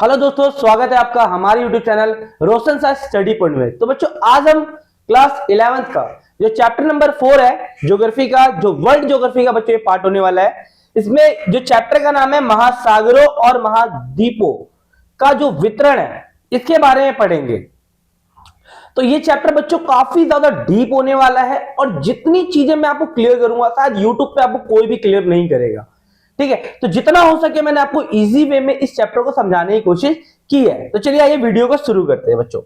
Hello दोस्तों, स्वागत है आपका हमारे यूट्यूब चैनल रोशन सा स्टडी पॉइंट में। तो बच्चों, आज हम क्लास 11th का जो चैप्टर नंबर 4 है ज्योग्राफी का, जो वर्ल्ड ज्योग्राफी का बच्चों ये पार्ट होने वाला है। इसमें जो चैप्टर का नाम है महासागरों और महाद्वीपों का जो वितरण है, इसके बारे में पढ़ेंगे। तो ये चैप्टर बच्चों काफी ज्यादा डीप होने वाला है और जितनी चीजें मैं आपको क्लियर करूंगा शायद यूट्यूब पे आपको कोई भी क्लियर नहीं करेगा। ठीक है, तो जितना हो सके मैंने आपको इजी वे में इस चैप्टर को समझाने की कोशिश की है। तो चलिए आइए वीडियो को शुरू करते हैं बच्चों।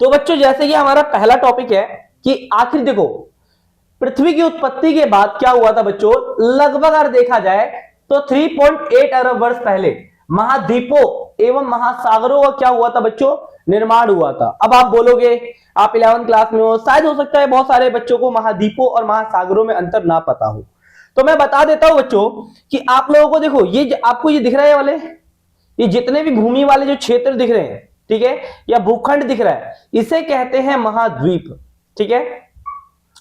तो बच्चों, जैसे कि हमारा पहला टॉपिक है कि आखिर देखो, पृथ्वी की उत्पत्ति के बाद क्या हुआ था बच्चों। लगभग अगर देखा जाए तो 3.8 अरब वर्ष पहले महाद्वीपों एवं महासागरों का क्या हुआ था बच्चों, निर्माण हुआ था। अब आप बोलोगे, आप 11th क्लास में हो, शायद हो सकता है बहुत सारे बच्चों को महाद्वीपों और महासागरों में अंतर ना पता हो। तो मैं बता देता हूं बच्चों कि आप लोगों को देखो, ये आपको ये दिख रहा है वाले, ये जितने भी भूमि वाले जो क्षेत्र दिख रहे हैं, ठीक है, या भूखंड दिख रहा है, इसे कहते हैं महाद्वीप। ठीक है,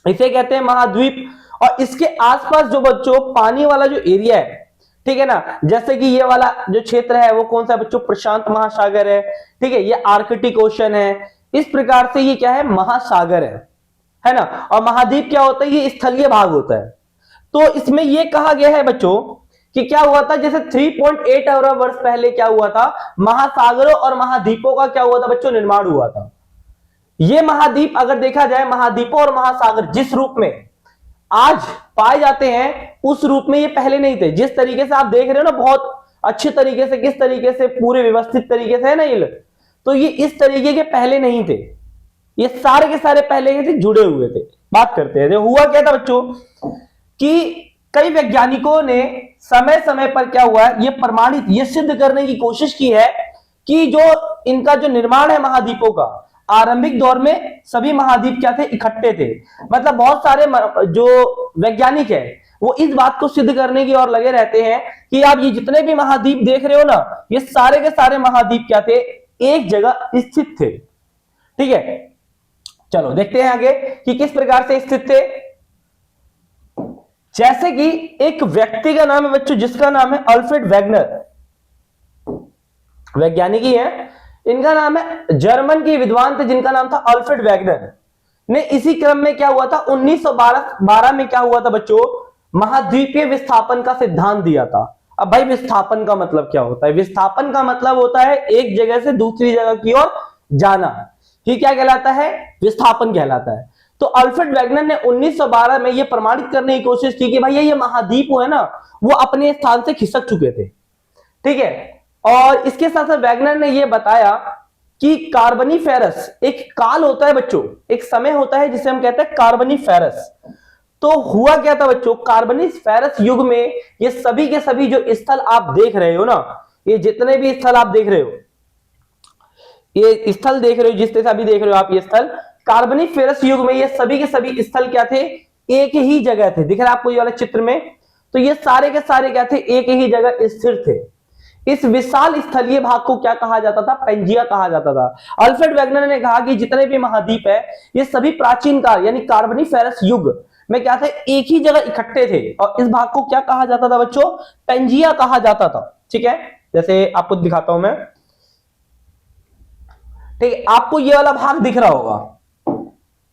इसे कहते हैं महाद्वीप। और इसके आसपास जो बच्चों पानी वाला जो एरिया है, ठीक है ना, जैसे कि ये वाला जो क्षेत्र है वो कौन सा बच्चों, प्रशांत महासागर है। ठीक है, ये आर्कटिक ओशन है। इस प्रकार से ये क्या है, महासागर है ना। और महाद्वीप क्या होता है, ये स्थलीय भाग होता है। तो इसमें ये कहा गया है बच्चों कि क्या हुआ था, जैसे 3.8 अरब वर्ष पहले क्या हुआ था, महासागरों और महाद्वीपों का क्या हुआ था बच्चों, निर्माण हुआ था। ये महाद्वीप अगर देखा जाए, महाद्वीपों और महासागर जिस रूप में आज पाए जाते हैं उस रूप में ये पहले नहीं थे। जिस तरीके से आप देख रहे हो ना, बहुत अच्छे तरीके से, किस तरीके से पूरे व्यवस्थित तरीके से है ना ये, तो ये इस तरीके के पहले नहीं थे। ये सारे के सारे पहले के थे, जुड़े हुए थे। बात करते हैं, हुआ क्या था बच्चों कि कई वैज्ञानिकों ने समय समय पर क्या हुआ है, ये प्रमाणित, ये सिद्ध करने की कोशिश की है कि जो इनका जो निर्माण है महाद्वीपों का, आरंभिक दौर में सभी महाद्वीप क्या थे, इकट्ठे थे। मतलब बहुत सारे जो वैज्ञानिक है वो इस बात को सिद्ध करने की ओर लगे रहते हैं कि आप ये जितने भी महाद्वीप देख रहे हो ना, ये सारे के सारे महाद्वीप क्या थे, एक जगह स्थित थे। ठीक है, चलो देखते हैं आगे कि किस प्रकार से स्थित थे। जैसे कि एक व्यक्ति का नाम है बच्चों, जिसका नाम है अल्फ्रेड वेगनर, वैज्ञानिक ही है। इनका नाम है, जर्मन के विद्वान थे जिनका नाम था अल्फ्रेड वेगनर ने। इसी क्रम में क्या हुआ था, 1912 में क्या हुआ था बच्चों, महाद्वीपीय विस्थापन का सिद्धांत दिया था। अब भाई, विस्थापन का मतलब क्या होता है? विस्थापन का मतलब होता है एक जगह से दूसरी जगह की ओर जाना। ये क्या कहलाता है, विस्थापन कहलाता है। तो अल्फ्रेड वेगनर ने 1912 में यह प्रमाणित करने की कोशिश की कि भाई ये महाद्वीप है ना, वो अपने स्थान से खिसक चुके थे। ठीक है, और इसके साथ साथ वेगनर ने यह बताया कि कार्बनीफेरस एक काल होता है बच्चों, एक समय होता है जिसे हम कहते हैं कार्बनीफेरस। तो हुआ क्या था बच्चों, कार्बनीफेरस युग में ये सभी के सभी जो स्थल आप देख रहे हो ना, ये जितने भी स्थल आप देख रहे हो, ये स्थल देख रहे हो, जिस तरह अभी देख रहे हो आप ये स्थल, कार्बनीफेरस युग में ये सभी के सभी स्थल क्या थे, एक ही जगह थे। दिख रहा है आपको ये वाले चित्र में? तो ये सारे के सारे क्या थे, एक ही जगह स्थिर थे। इस विशाल स्थलीय भाग को क्या कहा जाता था, पेंजिया कहा जाता था। अल्फ्रेड वेगनर ने कहा कि जितने भी महाद्वीप है ये सभी प्राचीन काल यानी कार्बनीफेरस युग में क्या थे, एक ही जगह इकट्ठे थे। और इस भाग को क्या कहा जाता था बच्चों, पेंजिया कहा जाता था। ठीक है, जैसे आपको दिखाता हूं मैं। ठीक है, आपको ये वाला भाग दिख रहा होगा।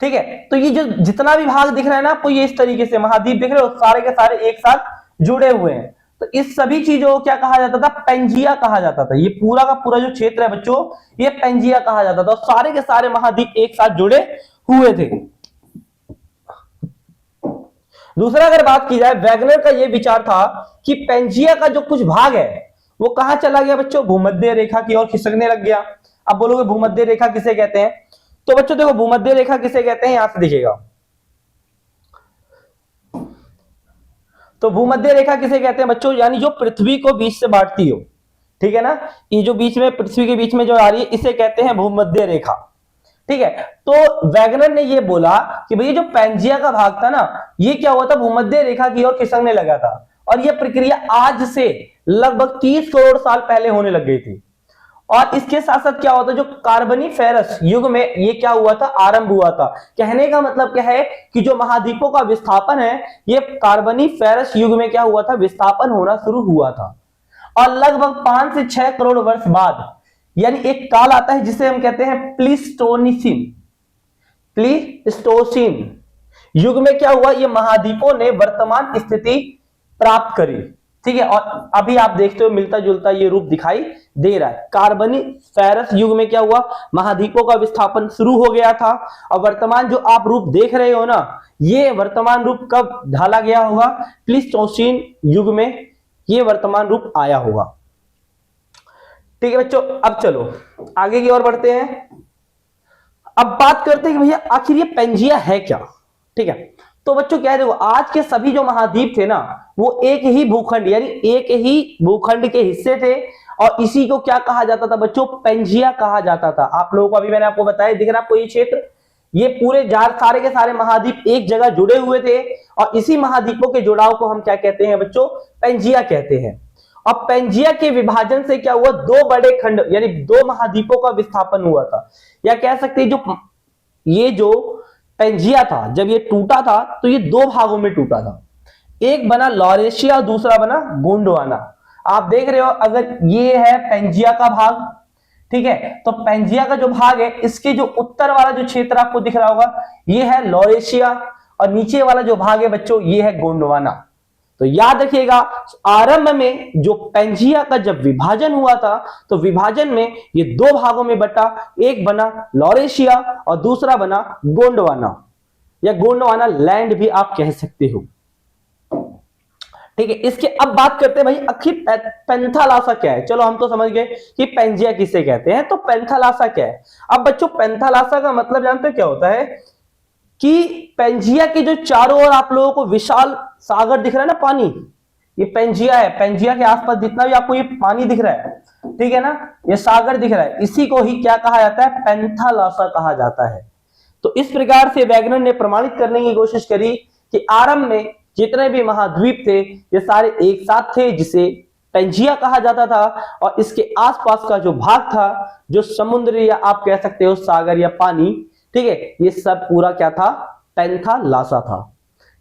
ठीक है, तो ये जो जितना भी भाग दिख रहा है ना आपको, ये इस तरीके से महाद्वीप दिख रहे हो, सारे के सारे एक साथ जुड़े हुए हैं। तो इस सभी चीजों को क्या कहा जाता था, पेंजिया कहा जाता था। ये पूरा का पूरा जो क्षेत्र है बच्चों, ये पेंजिया कहा जाता था। और सारे के सारे महाद्वीप एक साथ जुड़े हुए थे। दूसरा अगर बात की जाए, वेगनर का यह विचार था कि पेंजिया का जो कुछ भाग है वो कहां चला गया बच्चों, भूमध्य रेखा की ओर खिसकने लग गया। अब बोलोगे भूमध्य रेखा किसे कहते हैं? तो बच्चों देखो, भूमध्य रेखा किसे कहते हैं, यहां से दिखेगा। तो भूमध्य रेखा किसे कहते हैं बच्चों, यानी जो पृथ्वी को बीच से बांटती हो। ठीक है ना, ये जो बीच में पृथ्वी के बीच में जो आ रही है, इसे कहते हैं भूमध्य रेखा। ठीक है, तो वेगनर ने ये बोला कि भैया जो पेंजिया का भाग था ना, ये क्या हुआ था, भूमध्य रेखा की ओर खिसकने लगा था। और यह प्रक्रिया आज से लगभग 30 करोड़ साल पहले होने लग गई थी। और इसके साथ साथ क्या होता है, जो कार्बनीफेरस युग में ये क्या हुआ था, आरंभ हुआ था। कहने का मतलब क्या है कि जो महाद्वीपों का विस्थापन है, ये कार्बनीफेरस युग में क्या हुआ था, विस्थापन होना शुरू हुआ था। और लगभग 5 से 6 करोड़ वर्ष बाद यानी एक काल आता है जिसे हम कहते हैं प्लीस्टोसीन। प्लीस्टोसीन युग में क्या हुआ, ये महाद्वीपों ने वर्तमान स्थिति प्राप्त करी, ठीक है। और अभी आप देखते हो मिलता जुलता ये रूप दिखाई दे रहा है। कार्बोनिफेरस युग में क्या हुआ, महाद्वीपों का विस्थापन शुरू हो गया था और वर्तमान जो आप रूप देख रहे हो ना, ये वर्तमान रूप कब ढाला गया होगा, प्लीस्टोसीन युग में ये वर्तमान रूप आया होगा। ठीक है बच्चों, अब चलो आगे की ओर बढ़ते हैं। अब बात करते हैं कि भैया आखिर ये पेंजिया है क्या। ठीक है, तो बच्चों क्या है, देखो आज के सभी जो महाद्वीप थे ना वो एक ही भूखंड यानी एक ही भूखंड के हिस्से थे और इसी को क्या कहा जाता था बच्चों, पेंजिया कहा जाता था। आप लोगों को अभी मैंने आपको बताया, दिख रहा है आपको ये क्षेत्र, ये पूरे सारे के सारे महाद्वीप एक जगह जुड़े हुए थे और इसी महाद्वीपों के जुड़ाव को हम क्या कहते हैं बच्चों, पेंजिया कहते हैं। और पेंजिया के विभाजन से क्या हुआ, दो बड़े खंड यानी दो महाद्वीपों का विस्थापन हुआ था। या कह सकते हैं जो पेंजिया था जब ये टूटा था तो ये दो भागों में टूटा था, एक बना लॉरेशिया, दूसरा बना गोंडवाना। आप देख रहे हो अगर ये है पेंजिया का भाग, ठीक है, तो पेंजिया का जो भाग है इसके जो उत्तर वाला जो क्षेत्र आपको दिख रहा होगा ये है लॉरेशिया और नीचे वाला जो भाग है बच्चों ये है गोंडवाना। तो याद रखिएगा आरंभ में जो पेंजिया का जब विभाजन हुआ था तो विभाजन में ये दो भागों में बटा, एक बना लॉरेशिया और दूसरा बना गोंडवाना या गोंडवाना लैंड भी आप कह सकते हो। ठीक है, इसके अब बात करते हैं भाई आखिर पेंथालासा क्या है। चलो हम तो समझ गए कि पेंजिया किसे कहते हैं, तो पेंथालासा क्या है। अब बच्चों पेंथालासा का मतलब जानते हो क्या होता है कि पेंजिया के जो चारों ओर आप लोगों को विशाल सागर दिख रहा है ना, पानी, ये पेंजिया है। पेंजिया के आसपास जितना भी आपको ये पानी दिख रहा है, ठीक है ना, ये सागर दिख रहा है, इसी को ही क्या कहा जाता है, पेंथालासा कहा जाता है। तो इस प्रकार से वैज्ञानिक ने प्रमाणित करने की कोशिश करी कि आरंभ में जितने भी महाद्वीप थे ये सारे एक साथ थे जिसे पेंजिया कहा जाता था और इसके आसपास का जो भाग था जो समुद्र या आप कह सकते हो सागर या पानी, ठीक है, ये सब पूरा क्या था, पेंथालासा था।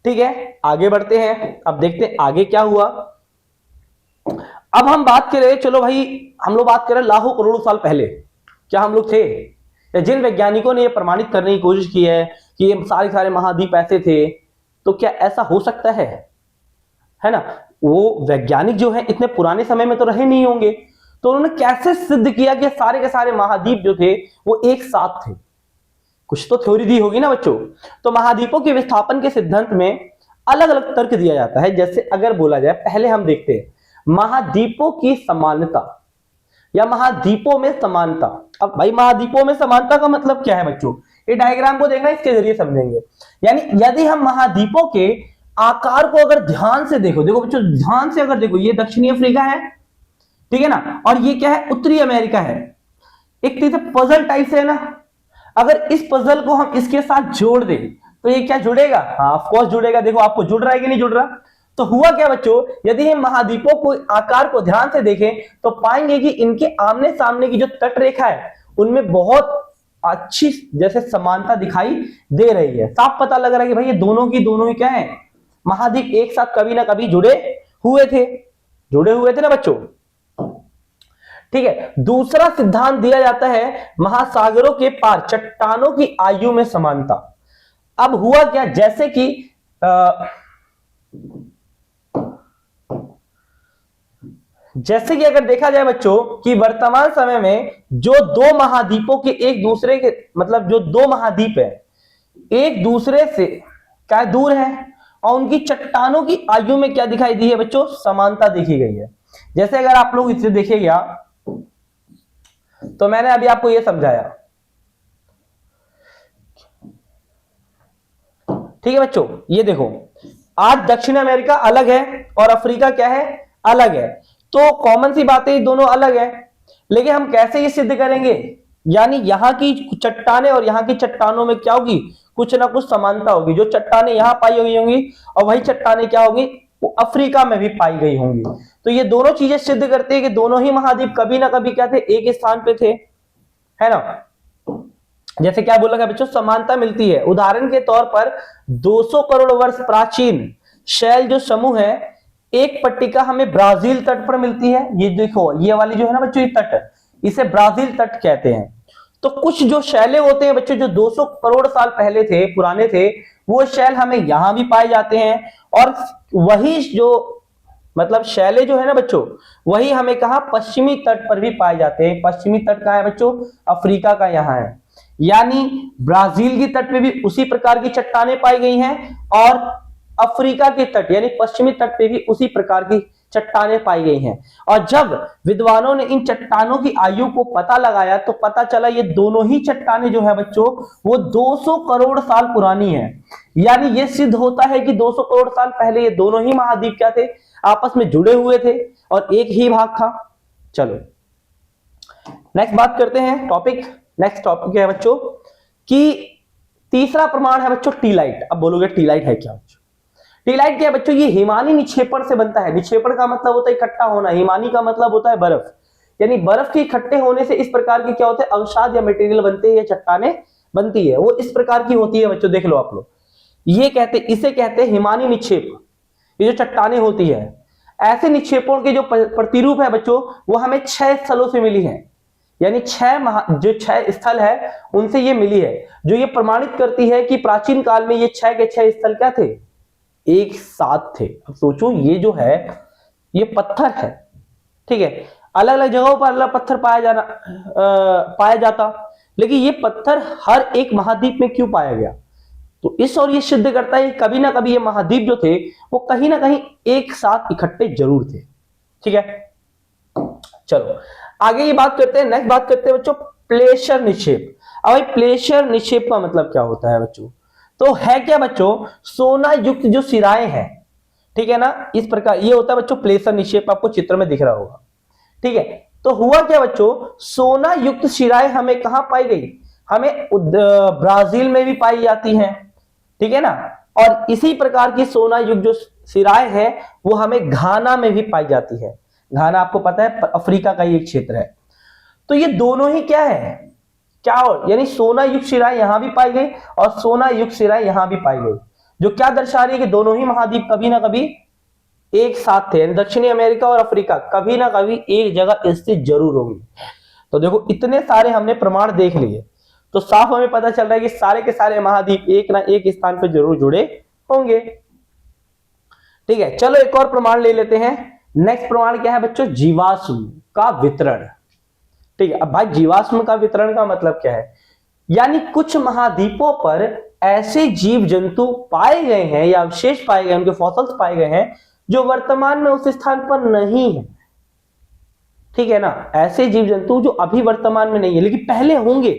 ठीक है, आगे बढ़ते हैं, अब देखते हैं आगे क्या हुआ। अब हम बात करें, चलो भाई हम लोग बात करें लाखों करोड़ों साल पहले क्या हम लोग थे, या जिन वैज्ञानिकों ने ये प्रमाणित करने की कोशिश की है कि ये सारे महाद्वीप ऐसे थे, तो क्या ऐसा हो सकता है ना। वो वैज्ञानिक जो है इतने पुराने समय में तो रहे नहीं होंगे, तो उन्होंने कैसे सिद्ध किया कि सारे के सारे महाद्वीप जो थे वो एक साथ थे, कुछ तो थ्योरी दी होगी ना बच्चों। तो महाद्वीपों के विस्थापन के सिद्धांत में अलग अलग तर्क दिया जाता है। जैसे अगर बोला जाए, पहले हम देखते हैं महाद्वीपों की समानता या महाद्वीपों में समानता। अब भाई महाद्वीपों में समानता का मतलब क्या है बच्चों, ये डायग्राम को देखना, इसके जरिए समझेंगे। यानी यदि हम महाद्वीपों के आकार को अगर ध्यान से देखो बच्चों, ध्यान से अगर देखो, ये दक्षिणी अफ्रीका है, ठीक है ना, और ये क्या है, उत्तरी अमेरिका है। एक तरह से पजल टाइप से है ना, अगर इस पजल को हम इसके साथ जोड़ दें तो ये क्या जुड़ेगा, हाँ ऑफ कोर्स जुड़ेगा। देखो आपको जुड़ रहा है कि नहीं जुड़ रहा। तो हुआ क्या बच्चों, यदि हम महाद्वीपों को आकार को ध्यान से देखें तो पाएंगे कि इनके आमने सामने की जो तट रेखा है उनमें बहुत अच्छी जैसे समानता दिखाई दे रही है। साफ पता लग रहा है कि भाई ये दोनों ही क्या है, महाद्वीप एक साथ कभी ना कभी जुड़े हुए थे ना बच्चों। ठीक है, दूसरा सिद्धांत दिया जाता है महासागरों के पार चट्टानों की आयु में समानता। अब हुआ क्या, जैसे कि अगर देखा जाए बच्चों कि वर्तमान समय में जो दो महाद्वीपों के एक दूसरे के मतलब जो दो महाद्वीप है एक दूसरे से क्या दूर है और उनकी चट्टानों की आयु में क्या दिखाई दी है बच्चों, समानता देखी गई है। जैसे अगर आप लोग इसे देखिएगा तो मैंने अभी आपको यह समझाया, ठीक है बच्चों। ये देखो आज दक्षिण अमेरिका अलग है और अफ्रीका क्या है, अलग है, तो कॉमन सी बात है दोनों अलग है। लेकिन हम कैसे ये सिद्ध करेंगे, यानी यहां की चट्टानें और यहां की चट्टानों में क्या होगी, कुछ ना कुछ समानता होगी। जो चट्टानें यहां पाई गई होंगी और वही चट्टानें क्या होगी, वो अफ्रीका में भी पाई गई होंगी। तो ये दोनों चीजें सिद्ध करती है कि दोनों ही महाद्वीप कभी ना कभी क्या थे, एक स्थान पे थे, है ना। जैसे क्या बोला गया बच्चों, समानता मिलती है। उदाहरण के तौर पर 200 करोड़ वर्ष प्राचीन शैल जो समूह है एक पट्टिका हमें ब्राजील तट पर मिलती है, ये देखो ये वाली जो है ना बच्चों ये तट, इसे ब्राजील तट कहते हैं। तो कुछ जो शैले होते हैं बच्चों जो 200 करोड़ साल पहले थे, पुराने थे, वो शैल हमें यहां भी पाए जाते हैं। और वही जो मतलब शैले जो है ना बच्चों, वही हमें कहा पश्चिमी तट पर भी पाए जाते हैं। पश्चिमी तट कहां है बच्चों? अफ्रीका का यहां है। यानी ब्राजील की तट पे भी उसी प्रकार की चट्टानें पाई गई हैं और अफ्रीका के तट यानी पश्चिमी तट पे भी उसी प्रकार की चट्टानें पाई गई हैं। और जब विद्वानों ने इन चट्टानों की आयु को पता लगाया तो पता चला ये दोनों ही चट्टानें जो है बच्चों वो 200 करोड़ साल पुरानी है। यानी ये सिद्ध होता है कि 200 करोड़ साल पहले ये दोनों ही महाद्वीप क्या थे? आपस में जुड़े हुए थे और एक ही भाग था। चलो नेक्स्ट बात करते हैं टॉपिक। नेक्स्ट टॉपिक है बच्चों कि तीसरा प्रमाण है बच्चों टीलाइट। अब बोलोगे टीलाइट है क्या बच्चों? टीलाइट क्या है बच्चों? ये हिमानी निक्षेपण से बनता है। निक्षेपण का मतलब होता है इकट्ठा होना, हिमानी का मतलब होता है बर्फ। यानी बर्फ के इकट्ठे होने से इस प्रकार के क्या होते हैं? अवसाद या मटेरियल बनते हैं, चट्टानें बनती है, वो इस प्रकार की होती है बच्चों। देख लो आप लोग, ये कहते इसे कहते हैं हिमानी निक्षेप। ये जो चट्टानें होती है, ऐसे निक्षेपों के जो प्रतिरूप है बच्चों वो हमें 6 स्थलों से मिली है। यानी 6 स्थल है उनसे ये मिली है, जो ये प्रमाणित करती है कि प्राचीन काल में ये 6 के 6 स्थल क्या थे? एक साथ थे। अब सोचो ये जो है ये पत्थर है, ठीक है, अलग अलग जगहों पर अलग पत्थर पाया जाता, लेकिन ये पत्थर हर एक महाद्वीप में क्यों पाया गया? तो इस और ये सिद्ध करता है कभी ना कभी ये महाद्वीप जो थे वो कहीं ना कहीं एक साथ इकट्ठे जरूर थे। ठीक है, चलो आगे ये बात करते हैं। नेक्स्ट बात करते हैं बच्चों प्लेशर निक्षेप। अब भाई प्लेशर निक्षेप का मतलब क्या होता है बच्चों? तो है क्या बच्चों? सोना युक्त जो सिराएं हैं, ठीक है ना, इस प्रकार ये होता है बच्चों प्लेशर निक्षेप। आपको चित्र में दिख रहा होगा, ठीक है। तो हुआ क्या बच्चों? सोना युक्त सिराएं हमें कहां पाई गई? हमें ब्राजील में भी पाई जाती हैं, ठीक है ना। और इसी प्रकार की सोना युक्त जो सिराएं हैं वो हमें घाना में भी पाई जाती है। घाना आपको पता है अफ्रीका का ही एक क्षेत्र है। तो ये दोनों ही क्या है? क्या हो? यानी सोना युक्त सिराएं यहां भी पाई गई और सोना युक्त सिराएं यहां भी पाई गई, जो क्या दर्शा रही है कि दोनों ही महाद्वीप कभी ना कभी एक साथ थे। दक्षिणी अमेरिका और अफ्रीका कभी ना कभी एक जगह स्थित जरूर होंगे। तो देखो इतने सारे हमने प्रमाण देख लिए, तो साफ हमें पता चल रहा है कि सारे के सारे महाद्वीप एक ना एक स्थान पर जरूर जुड़े होंगे। ठीक है, चलो एक और प्रमाण ले लेते हैं। नेक्स्ट प्रमाण क्या है बच्चों? जीवाश्म का वितरण। ठीक है, अब भाई जीवाश्म का वितरण का मतलब क्या है? यानी कुछ महाद्वीपों पर ऐसे जीव जंतु पाए गए हैं या अवशेष पाए गए, उनके फॉसिल्स पाए गए हैं जो वर्तमान में उस स्थान पर नहीं है। ठीक है ना, ऐसे जीव जंतु जो अभी वर्तमान में नहीं है लेकिन पहले होंगे।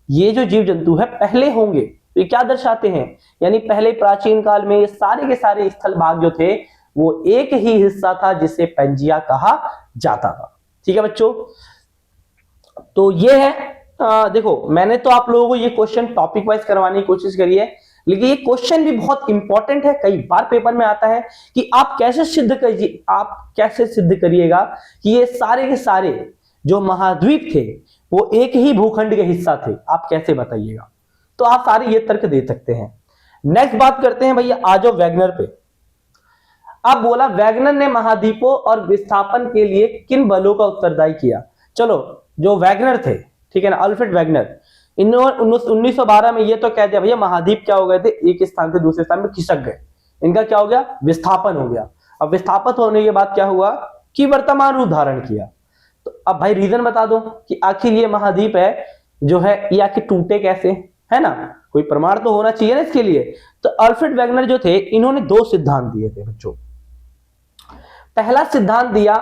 ये जो जीव जंतु है पहले होंगे, तो ये क्या दर्शाते हैं? यानी पहले प्राचीन काल में ये सारे के सारे स्थल भाग जो थे वो एक ही हिस्सा था जिसे पेंजिया कहा जाता था। ठीक है बच्चों, तो ये है देखो मैंने तो आप लोगों को ये क्वेश्चन टॉपिक वाइज करवाने की कोशिश करी है, लेकिन ये क्वेश्चन भी बहुत इंपॉर्टेंट है, कई बार पेपर में आता है कि आप कैसे सिद्ध करिएगा कि ये सारे के सारे जो महाद्वीप थे वो एक ही भूखंड के हिस्सा थे। आप कैसे बताइएगा? तो आप सारे ये तर्क दे सकते हैं। नेक्स्ट बात करते हैं भैया, आ जाओ वैगनर पे। अब बोला वैगनर ने महाद्वीपों और विस्थापन के लिए किन बलों का उत्तरदायी किया? चलो जो वैगनर थे, ठीक है ना, अल्फ्रेड वैगनर, इन्होंने 1912 में ये तो कह दिया भैया महाद्वीप क्या हो गए थे? एक स्थान से दूसरे स्थान में खिसक गए। इनका क्या हो गया? विस्थापन हो गया। अब विस्थापित होने के बाद क्या हुआ कि वर्तमान रूप धारण किया। तो अब भाई रीजन बता दो कि आखिर ये महाद्वीप है जो है ये आखिर टूटे कैसे, है ना? कोई प्रमाण तो होना चाहिए ना इसके लिए। तो अल्फ्रेड वैगनर जो थे इन्होंने 2 सिद्धांत दिए थे बच्चों। पहला सिद्धांत दिया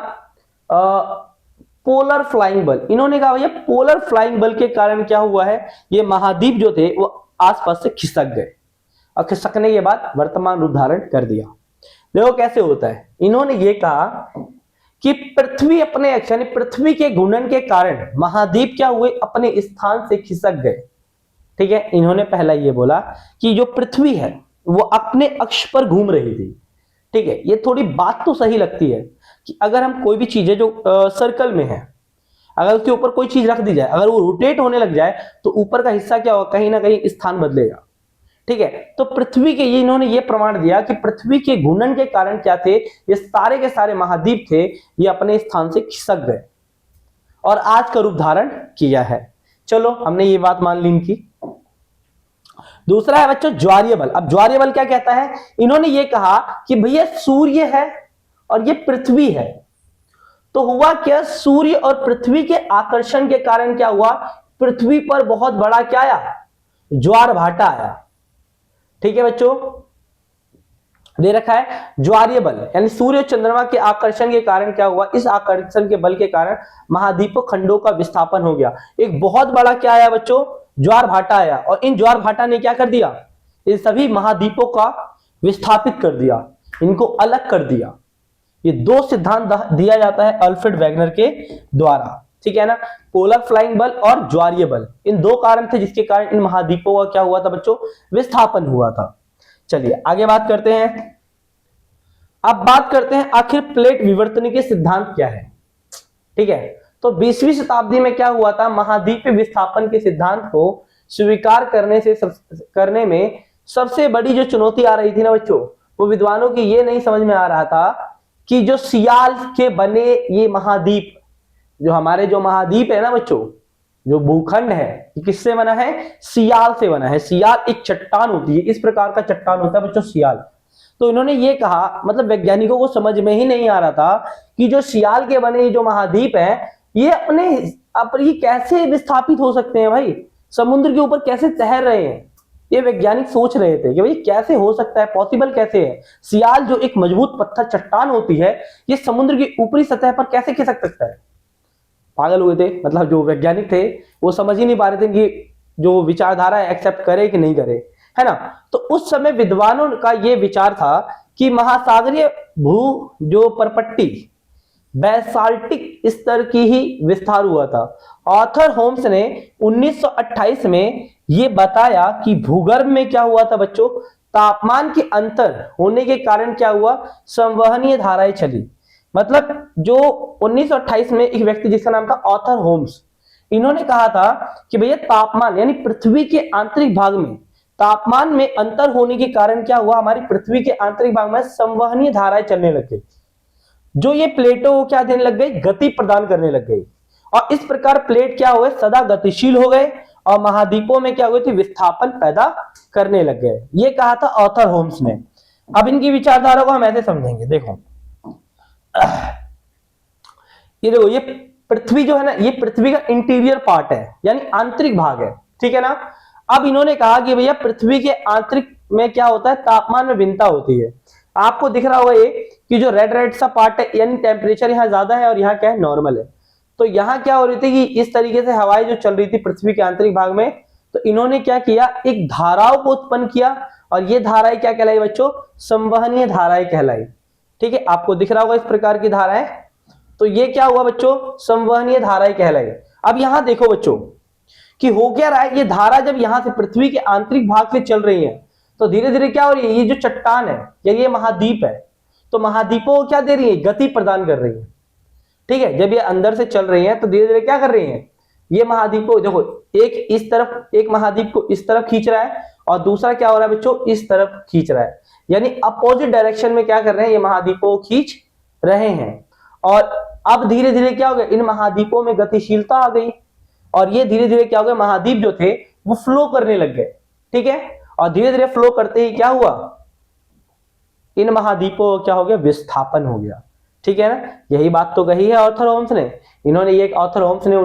पोलर फ्लाइंग बल। इन्होंने कहा भैया पोलर फ्लाइंग बल के कारण क्या हुआ है, ये महाद्वीप जो थे वो आसपास से खिसक गए और खिसकने के बाद वर्तमान रूप धारण कर दिया। देखो कैसे होता है। इन्होंने ये कहा कि पृथ्वी अपने अक्ष यानी पृथ्वी के घूर्णन के कारण महाद्वीप क्या हुए? अपने स्थान से खिसक गए। ठीक है, इन्होंने पहला ये बोला कि जो पृथ्वी है वो अपने अक्ष पर घूम रही थी। ठीक है, ये थोड़ी बात तो सही लगती है कि अगर हम कोई भी चीज है जो सर्कल में है, अगर उसके ऊपर कोई चीज रख दी जाए, अगर वो रोटेट होने लग जाए तो ऊपर का हिस्सा क्या होगा? कहीं ना कहीं स्थान बदलेगा। ठीक है, तो पृथ्वी के ये इन्होंने ये प्रमाण दिया कि पृथ्वी के घूर्णन के कारण क्या थे, ये सारे के सारे महाद्वीप थे, ये अपने स्थान से खिसक गए और आज का रूप धारण किया है। चलो हमने ये बात मान ली इनकी। दूसरा है बच्चों ज्वारीय बल। अब ज्वारीय बल क्या कहता है, इन्होंने ये कहा कि भैया सूर्य है और ये पृथ्वी है, तो हुआ क्या, सूर्य और पृथ्वी के आकर्षण के कारण क्या हुआ, पृथ्वी पर बहुत बड़ा क्या आया, ज्वार भाटा आया। ठीक है बच्चों, दे रखा है ज्वारीय बल, यानी सूर्य और चंद्रमा के आकर्षण के कारण क्या हुआ, इस आकर्षण के बल के कारण महाद्वीप खंडों का विस्थापन हो गया। एक बहुत बड़ा क्या आया बच्चों, ज्वार भाटा आया, और इन ज्वार भाटा ने क्या कर दिया, इन सभी महाद्वीपों का विस्थापित कर दिया, इनको अलग कर दिया। ये दो सिद्धांत दिया जाता है अल्फ्रेड वेगनर के द्वारा, ठीक है ना, पोलर फ्लाइंग बल और ज्वारीय बल, इन दो कारण थे जिसके कारण इन महाद्वीपों का क्या हुआ था बच्चों, विस्थापन हुआ था। चलिए आगे बात करते हैं। अब बात करते हैं आखिर प्लेट विवर्तन के सिद्धांत क्या है। ठीक है, तो 20वीं शताब्दी में क्या हुआ था, महाद्वीप विस्थापन के सिद्धांत को स्वीकार करने में सबसे बड़ी जो चुनौती आ रही थी ना बच्चों, वो विद्वानों की ये नहीं समझ में आ रहा था कि जो सियाल के बने ये महाद्वीप, जो हमारे जो महाद्वीप है ना बच्चों, जो भूखंड है, किससे बना है, सियाल से बना है। सियाल एक चट्टान होती है, इस प्रकार का चट्टान होता है बच्चों सियाल। तो इन्होंने ये कहा, मतलब वैज्ञानिकों को समझ में ही नहीं आ रहा था कि जो सियाल के बने जो महाद्वीप है, ये ये कैसे विस्थापित हो सकते हैं भाई, समुद्र के ऊपर कैसे तैर रहे हैं। ये वैज्ञानिक सोच रहे थे कि भाई कैसे हो सकता है, पॉसिबल कैसे है, सियाल जो एक मजबूत पत्थर चट्टान होती है, ये समुद्र की ऊपरी सतह पर कैसे खिसक सकता है। पागल हुए थे, मतलब जो वैज्ञानिक थे वो समझ ही नहीं पा रहे थे कि जो विचारधारा है एक्सेप्ट करे कि नहीं करे, है ना। तो उस समय विद्वानों का ये विचार था कि महासागरीय भू जो परपट्टी बैसाल्टिक स्तर की ही विस्तार हुआ था। आर्थर होम्स ने 1928 में ये बताया कि भूगर्भ में क्या हुआ था बच्चों, तापमान के अंतर होने के कारण क्या हुआ, संवहनीय धाराएं चली। मतलब जो 1928 में एक व्यक्ति जिसका नाम था आर्थर होम्स, इन्होंने कहा था कि भैया तापमान यानी पृथ्वी के आंतरिक भाग में तापमान में अंतर होने के कारण क्या हुआ, हमारी पृथ्वी के आंतरिक भाग में संवहनीय धाराएं चलने लग गई, जो ये प्लेटों को क्या देने लग गई, गति प्रदान करने लग गई, और इस प्रकार प्लेट क्या हुए, सदा गतिशील हो गए और महाद्वीपों में क्या हुई थी, विस्थापन पैदा करने लग गए। ये कहा था आर्थर होम्स ने। अब इनकी विचारधारा को हम ऐसे समझेंगे, देखो ये देखो, ये पृथ्वी जो है ना, ये पृथ्वी का इंटीरियर पार्ट है, यानी आंतरिक भाग है, ठीक है ना। अब इन्होंने कहा कि भैया पृथ्वी के आंतरिक में क्या होता है, तापमान में भिन्नता होती है। आपको दिख रहा होगा ये कि जो रेड रेड सा पार्ट है, यानी टेम्परेचर यहाँ ज्यादा है और यहाँ क्या है, नॉर्मल है। तो यहाँ क्या हो रही थी कि इस तरीके से हवाएं जो चल रही थी पृथ्वी के आंतरिक भाग में, तो इन्होंने क्या किया, एक धाराओं को उत्पन्न किया, और ये धाराएं क्या कहलाई बच्चों, संवहनीय धाराएं कहलाई। ठीक है, आपको दिख रहा होगा इस प्रकार की धाराएं, तो ये क्या हुआ बच्चों, संवहनीय धाराएं कहलाई। अब यहां देखो बच्चों कि हो क्या रहा है, ये धारा जब यहां से पृथ्वी के आंतरिक भाग से चल रही है, तो धीरे धीरे क्या हो रही है, ये जो चट्टान है या ये महाद्वीप है, तो महाद्वीपों को क्या दे रही है, गति प्रदान कर रही है। ठीक है, जब ये अंदर से चल रही है तो धीरे धीरे क्या कर रही है, ये महाद्वीपों, देखो एक इस तरफ, एक महाद्वीप को इस तरफ खींच रहा है और दूसरा क्या हो रहा है बच्चों, इस तरफ खींच रहा है, यानी अपोजिट डायरेक्शन में क्या कर रहे हैं, ये महाद्वीपों को खींच रहे हैं। और अब धीरे धीरे क्या हो गया, इन महाद्वीपों में गतिशीलता आ गई, और ये धीरे धीरे क्या हो गया, महाद्वीप जो थे वो फ्लो करने लग गए। ठीक है, और धीरे धीरे फ्लो करते ही क्या हुआ, इन महाद्वीपों क्या हो गया, विस्थापन हो गया। ठीक है ना, यही बात तो कही है आर्थर होम्स ने। इन्होंने ये आर्थर होम्स ने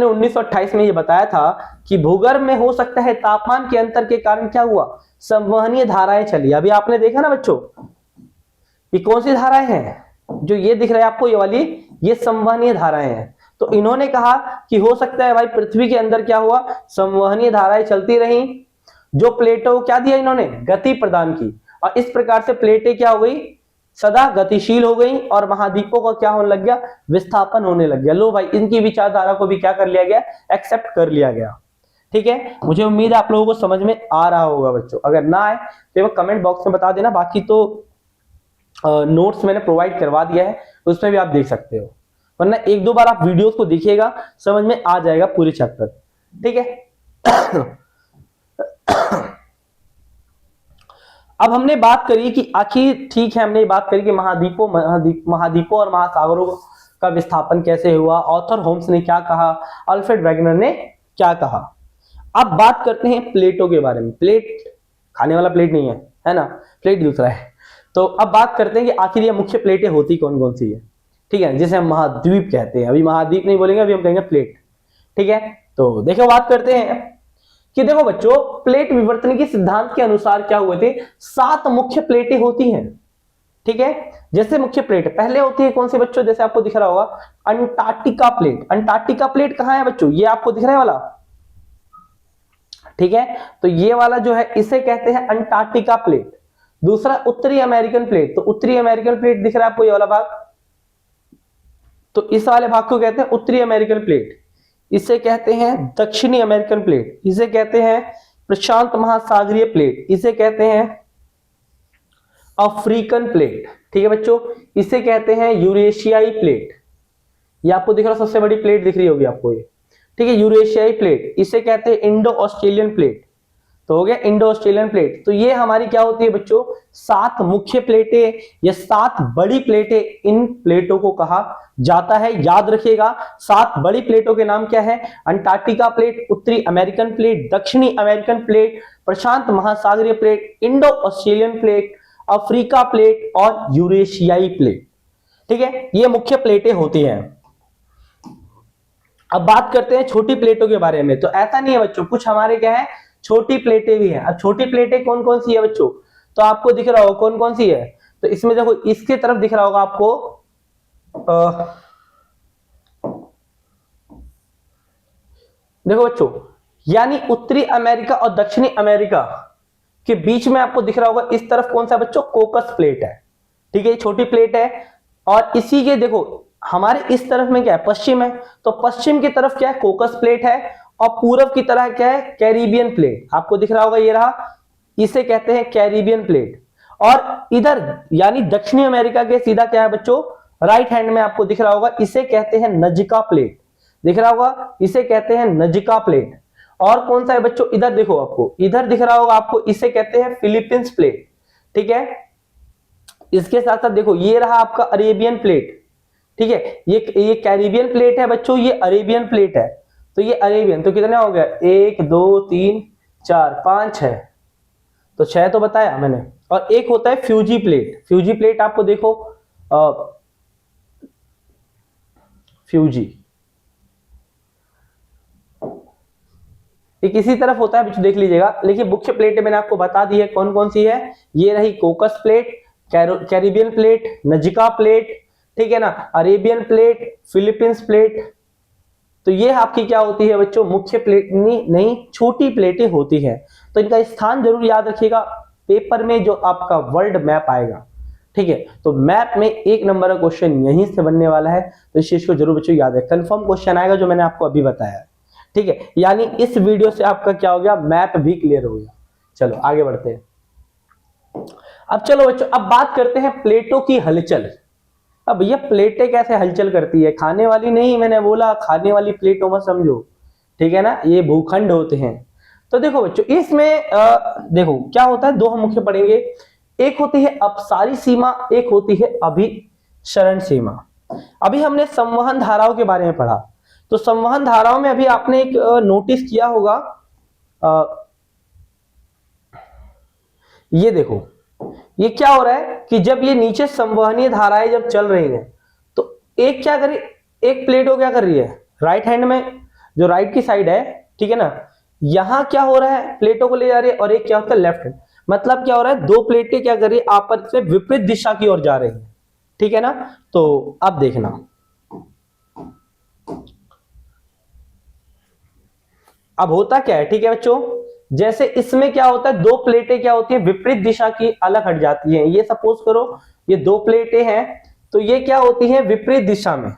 1928 में ये बताया था कि भूगर्भ में हो सकता है तापमान के अंतर के कारण क्या हुआ, संवहनीय धाराएं चली। अभी आपने देखा ना बच्चों, ये कौन सी धाराएं हैं, जो ये दिख रहा है आपको, ये वाली, ये संवहनीय धाराएं हैं। तो इन्होंने कहा कि हो सकता है भाई पृथ्वी के अंदर क्या हुआ, संवहनीय धाराएं चलती रही, जो प्लेटों को क्या दिया, इन्होंने गति प्रदान की, और इस प्रकार से प्लेटें क्या हो गई, सदा गतिशील हो गई, और महाद्वीपों का क्या होने लग गया, विस्थापन होने लग गया। लो भाई, इनकी विचारधारा को भी क्या कर लिया गया, एक्सेप्ट कर लिया गया। ठीक है, मुझे उम्मीद है आप लोगों को समझ में आ रहा होगा बच्चों। अगर ना आए तो वो कमेंट बॉक्स में बता देना, बाकी तो नोट्स मैंने प्रोवाइड करवा दिया है, उसमें भी आप देख सकते हो, वरना एक दो बार आप वीडियोस को देखिएगा, समझ में आ जाएगा पूरे चैप्टर। ठीक है। अब हमने बात करी कि आखिर ठीक है, हमने बात करी कि महाद्वीपों और महासागरों का विस्थापन कैसे हुआ, ऑर्थर होम्स ने क्या कहा, अल्फ्रेड वेगनर ने क्या कहा। अब बात करते हैं प्लेटों के बारे में। प्लेट खाने वाला प्लेट नहीं है ना, प्लेट दूसरा है। तो अब बात करते हैं कि आखिर ये मुख्य प्लेटें होती कौन कौन सी है, ठीक है, जिसे हम महाद्वीप कहते हैं। अभी महाद्वीप नहीं बोलेंगे, अभी हम कहेंगे प्लेट, ठीक है। तो देखो बात करते हैं कि देखो बच्चों, प्लेट विवर्तन के सिद्धांत के अनुसार क्या हुए थे, 7 मुख्य प्लेटें होती हैं, ठीक है। जैसे मुख्य प्लेट पहले होती है कौन सी बच्चों, जैसे आपको दिख रहा होगा अंटार्कटिका प्लेट। अंटार्कटिका प्लेट कहां है बच्चों, ये आपको दिख रहा है वाला, ठीक है। तो ये वाला जो है इसे कहते हैं अंटार्कटिका प्लेट। दूसरा उत्तरी अमेरिकन प्लेट, तो उत्तरी अमेरिकन प्लेट दिख रहा है आपको ये वाला भाग, तो इस वाले भाग को कहते हैं उत्तरी अमेरिकन प्लेट। इसे कहते हैं दक्षिणी अमेरिकन प्लेट, इसे कहते हैं प्रशांत महासागरीय प्लेट, इसे कहते हैं अफ्रीकन प्लेट, ठीक है बच्चों। इसे कहते हैं यूरेशियाई प्लेट, ये आपको दिख रहा है सबसे बड़ी प्लेट दिख रही होगी आपको ये, ठीक है, यूरेशियाई प्लेट। इसे कहते हैं इंडो ऑस्ट्रेलियन प्लेट, तो हो गया इंडो ऑस्ट्रेलियन प्लेट। तो ये हमारी क्या होती है बच्चों, 7 मुख्य प्लेटें या 7 बड़ी प्लेटें, इन प्लेटों को कहा जाता है। याद रखिएगा 7 बड़ी प्लेटों के नाम क्या है, अंटार्कटिका प्लेट, उत्तरी अमेरिकन प्लेट, दक्षिणी अमेरिकन प्लेट, प्रशांत महासागरीय plate, Indo Australian plate, Africa plate और यूरेशियाई प्लेट, ठीक है, ये मुख्य प्लेटें होती हैं। अब बात करते हैं छोटी प्लेटों के बारे में। तो ऐसा नहीं है बच्चों, कुछ हमारे क्या है छोटी प्लेटें भी हैं। अब छोटी प्लेटें कौन कौन सी है बच्चों, तो आपको दिख रहा होगा कौन कौन सी है। तो इसमें देखो इसके तरफ दिख रहा होगा आपको देखो बच्चों, यानी उत्तरी अमेरिका और दक्षिणी अमेरिका के बीच में आपको दिख रहा होगा इस तरफ कौन सा बच्चों, कोकस प्लेट है, ठीक है, ये छोटी प्लेट है। और इसी के देखो हमारे इस तरफ में क्या है, पश्चिम है, तो पश्चिम की तरफ क्या है, कोकस प्लेट है, और पूरब की तरह क्या है, कैरिबियन प्लेट, आपको दिख रहा होगा ये रहा, इसे कहते हैं कैरिबियन प्लेट। और इधर यानी दक्षिणी अमेरिका के सीधा क्या है बच्चों, राइट हैंड में आपको दिख रहा होगा, इसे कहते हैं नजका प्लेट, दिख रहा होगा, इसे कहते हैं नजका प्लेट। और कौन सा है बच्चों, इधर देखो आपको, इधर दिख रहा होगा आपको, इसे कहते हैं फिलीपींस प्लेट, ठीक है। इसके साथ साथ देखो ये रहा आपका अरेबियन प्लेट, ठीक है, ये कैरिबियन प्लेट है बच्चों, ये अरेबियन प्लेट है। तो ये अरेबियन, तो कितने हो गया, 1 2 3 4 5 6, तो 6 तो बताया मैंने। और एक होता है फ्यूजी प्लेट, फ्यूजी प्लेट आपको देखो फ्यूजी ये किसी तरफ होता है बच्चों, देख लीजिएगा। लेकिन मुख्य प्लेट मैंने आपको बता दी है कौन कौन सी है, ये रही कोकस plate, Caribbean plate, Nazca plate, ठीक है ना, अरेबियन प्लेट, फिलीपींस प्लेट। तो ये आपकी क्या होती है बच्चों, मुख्य प्लेट नहीं छोटी प्लेटें होती हैं। तो इनका स्थान जरूर याद रखिएगा पेपर में जो आपका वर्ल्ड मैप आएगा, ठीक है। तो मैप में 1 नंबर का क्वेश्चन यहीं से बनने वाला है, तो इस चीज को जरूर बच्चों याद है। कंफर्म क्वेश्चन आएगा जो मैंने आपको अभी बताया है, ठीक है। यानी इस वीडियो से आपका क्या हो गया, मैप भी क्लियर हो गया। चलो आगे बढ़ते हैं। अब चलो बच्चों, अब बात करते हैं प्लेटों की हलचल। अब भैया प्लेटें कैसे हलचल करती है, खाने वाली नहीं, मैंने बोला खाने वाली प्लेटों में समझो, ठीक है ना, ये भूखंड होते हैं। तो देखो बच्चों इसमें देखो क्या होता है, 2 हम मुख्य पढ़ेंगे, एक होती है अपसारी सीमा, एक होती है अभिसरण सीमा। अभी हमने संवहन धाराओं के बारे में पढ़ा, तो संवहन धाराओं में अभी आपने एक नोटिस किया होगा, ये देखो ये क्या हो रहा है कि जब ये नीचे संवहनीय धाराएं जब चल रही हैं, तो एक क्या करी, एक प्लेट हो क्या कर रही है, राइट हैंड में जो राइट की साइड है, ठीक है ना, यहां क्या हो रहा है, प्लेटों को ले जा रही है, और एक क्या होता है लेफ्ट हैंड। मतलब क्या हो रहा है, 2 प्लेटें क्या कर रही है, आपस में विपरीत दिशा की ओर जा रही है, ठीक है ना। तो अब देखना, अब होता क्या है, ठीक है बच्चों, जैसे इसमें क्या होता है, 2 प्लेटें क्या होती है, विपरीत दिशा की अलग हट जाती हैं। ये सपोज करो ये 2 प्लेटें हैं, तो ये क्या होती हैं, विपरीत दिशा में,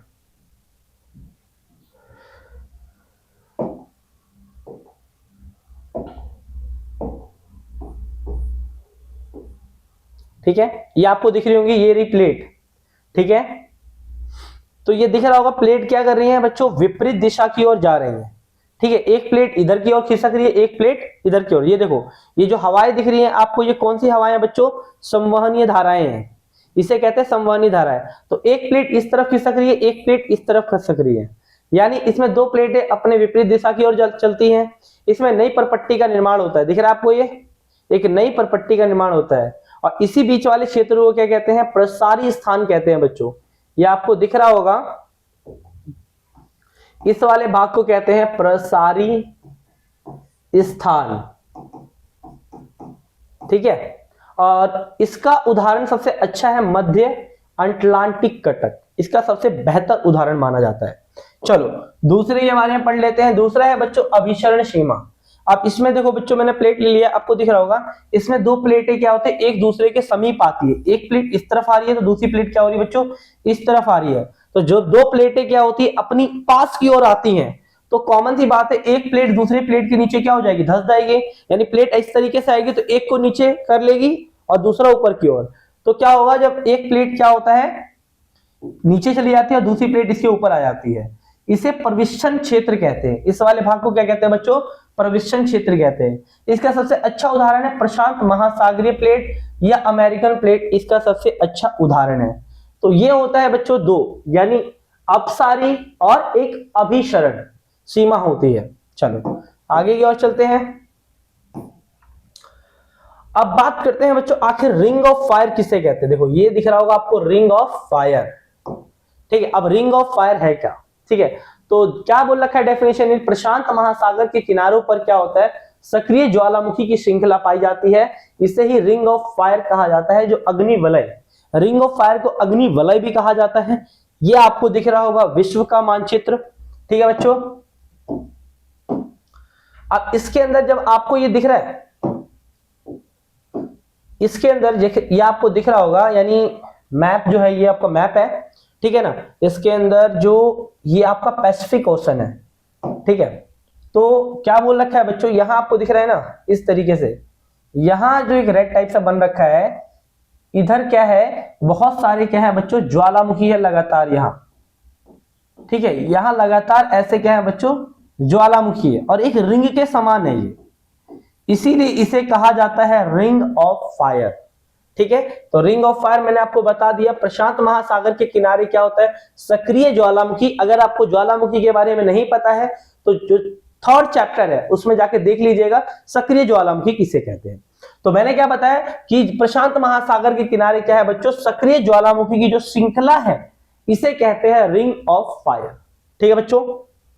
ठीक है, ये आपको दिख रही होंगी, ये रही प्लेट, ठीक है। तो ये दिख रहा होगा प्लेट क्या कर रही है बच्चों, विपरीत दिशा की ओर जा रही है, ठीक है, एक प्लेट इधर की ओर खिसक रही है, एक प्लेट इधर की ओर। ये देखो, ये जो हवाएं दिख रही हैं आपको, ये कौन सी हवाएं हैं बच्चों? संवहनीय धाराएं हैं, इसे कहते हैं संवहनीय धाराएं। तो एक प्लेट इस तरफ खिसक रही है, एक प्लेट इस तरफ खिसक रही है, यानी इसमें दो प्लेटें अपने विपरीत दिशा की ओर चलती हैं। इसमें नई परपट्टी का निर्माण होता है, दिख रहा है आपको, ये एक नई परपट्टी का निर्माण होता है। और इसी बीच वाले क्षेत्र को क्या कहते हैं? प्रसारी स्थान कहते हैं बच्चों। ये आपको दिख रहा होगा, इस वाले भाग को कहते हैं प्रसारी स्थान, ठीक है। और इसका उदाहरण सबसे अच्छा है मध्य अटलांटिक कटक, इसका सबसे बेहतर उदाहरण माना जाता है। चलो दूसरे ये हमारे यहाँ पढ़ लेते हैं। दूसरा है बच्चों अभिसरण सीमा। अब इसमें देखो बच्चों, मैंने प्लेट ले लिया, आपको दिख रहा होगा, इसमें दो प्लेटें क्या होते हैं? एक दूसरे के समीप आती है। एक प्लेट इस तरफ आ रही है तो दूसरी प्लेट क्या हो रही है बच्चों? इस तरफ आ रही है। तो जो दो प्लेटें क्या होती है? अपनी पास की ओर आती हैं, तो कॉमन सी बात है, एक प्लेट दूसरी प्लेट के नीचे क्या हो जाएगी? धंस जाएगी। यानी प्लेट इस तरीके से आएगी तो एक को नीचे कर लेगी और दूसरा ऊपर की ओर। तो क्या होगा, जब एक प्लेट क्या होता है? नीचे चली जाती है और दूसरी प्लेट इसके ऊपर आ जाती है, इसे प्रविष्टन क्षेत्र कहते हैं। इस वाले भाग को क्या कहते हैं बच्चों? प्रविष्टन क्षेत्र कहते हैं। इसका सबसे अच्छा उदाहरण है प्रशांत महासागरीय प्लेट या अमेरिकन प्लेट, इसका सबसे अच्छा उदाहरण है। तो ये होता है बच्चों दो, यानी अपसारी और एक अभिसरण सीमा होती है। चलो आगे की ओर चलते हैं। अब बात करते हैं बच्चों, आखिर रिंग ऑफ फायर किसे कहते हैं? देखो ये दिख रहा होगा आपको, रिंग ऑफ फायर, ठीक है। अब रिंग ऑफ फायर है क्या? ठीक है, तो क्या बोल रखा है डेफिनेशन में? प्रशांत महासागर के किनारों पर क्या होता है? सक्रिय ज्वालामुखी की श्रृंखला पाई जाती है, इसे ही रिंग ऑफ फायर कहा जाता है, जो अग्नि वलय। रिंग ऑफ फायर को अग्नि वलय भी कहा जाता है। ये आपको दिख रहा होगा विश्व का मानचित्र, ठीक है बच्चों। अब इसके अंदर जब आपको ये दिख रहा है, इसके अंदर ये आपको दिख रहा होगा, यानी मैप जो है, ये आपका मैप है, ठीक है ना। इसके अंदर जो ये आपका पैसिफिक ओशन है, ठीक है। तो क्या बोल रखा है बच्चों, यहां आपको दिख रहा है ना इस तरीके से, यहां जो एक रेड टाइप सा बन रखा है, इधर क्या है? बहुत सारे क्या है बच्चों? ज्वालामुखी है लगातार यहां, ठीक है। यहां लगातार ऐसे क्या है बच्चों? ज्वालामुखी है और एक रिंग के समान है ये, इसीलिए इसे कहा जाता है रिंग ऑफ फायर, ठीक है। तो रिंग ऑफ फायर मैंने आपको बता दिया। प्रशांत महासागर के किनारे क्या होता है? सक्रिय ज्वालामुखी। अगर आपको ज्वालामुखी के बारे में नहीं पता है तो जो थर्ड चैप्टर है उसमें जाके देख लीजिएगा, सक्रिय ज्वालामुखी किसे कहते हैं। तो मैंने क्या बताया कि प्रशांत महासागर के किनारे क्या है बच्चों? सक्रिय ज्वालामुखी की जो श्रृंखला है, इसे कहते हैं रिंग ऑफ फायर, ठीक है बच्चों।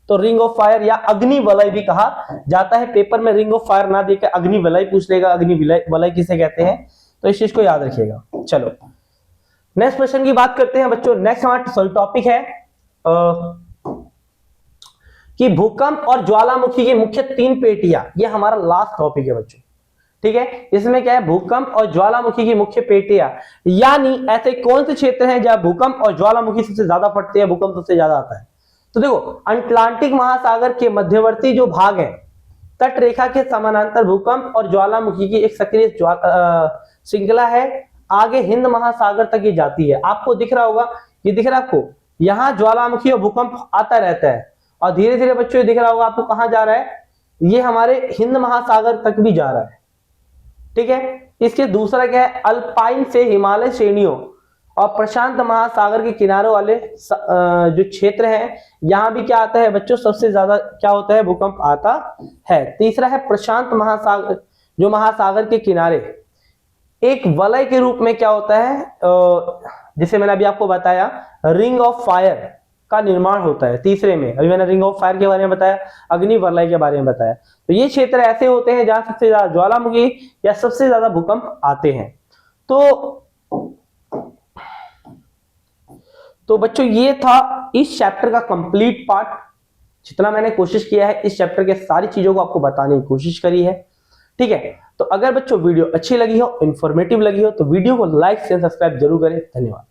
तो रिंग ऑफ फायर या अग्नि वलय भी कहा जाता है। पेपर में रिंग ऑफ फायर ना देकर अग्नि वलय पूछ लेगा, अग्नि वलय किसे कहते हैं, तो इस चीज को याद रखिएगा। चलो नेक्स्ट क्वेश्चन की बात करते हैं बच्चों। नेक्स्ट हमारा टॉपिक है कि भूकंप और ज्वालामुखी की मुख्य तीन पेटियां। ये हमारा लास्ट टॉपिक है बच्चों, ठीक है। इसमें क्या है? भूकंप और ज्वालामुखी की मुख्य पेटियां, यानी ऐसे कौन से क्षेत्र हैं जहां भूकंप और ज्वालामुखी सबसे ज्यादा फटते हैं, भूकंप सबसे ज्यादा आता है। तो देखो, अटलांटिक महासागर के मध्यवर्ती जो भाग है, तट रेखा के समानांतर भूकंप और ज्वालामुखी की एक सक्रिय श्रृंखला है, आगे हिंद महासागर तक ये जाती है। आपको दिख रहा होगा, ये दिख रहा है आपको, यहां ज्वालामुखी और भूकंप आता रहता है और धीरे धीरे बच्चों ये दिख रहा होगा आपको कहां जा रहा है, ये हमारे हिंद महासागर तक भी जा रहा है, ठीक है। इसके दूसरा क्या है? अल्पाइन से हिमालय श्रेणियों और प्रशांत महासागर के किनारों वाले जो क्षेत्र हैं, यहां भी क्या आता है बच्चों? सबसे ज्यादा क्या होता है? भूकंप आता है। तीसरा है प्रशांत महासागर, जो महासागर के किनारे एक वलय के रूप में क्या होता है, जिसे मैंने अभी आपको बताया, रिंग ऑफ फायर का निर्माण होता है। तीसरे में अभी मैंने रिंग ऑफ फायर के बारे में बताया, अग्नि वलय के बारे में बताया। तो ये क्षेत्र ऐसे होते हैं जहां सबसे ज्यादा ज्वालामुखी या सबसे ज्यादा भूकंप आते हैं। तो बच्चों ये था इस चैप्टर का कंप्लीट पार्ट। जितना मैंने कोशिश किया है इस चैप्टर के सारी चीजों को आपको बताने की कोशिश करी है, ठीक है। तो अगर बच्चों वीडियो अच्छी लगी हो, इंफॉर्मेटिव लगी हो, तो वीडियो को लाइक शेयर सब्सक्राइब जरूर करें। धन्यवाद।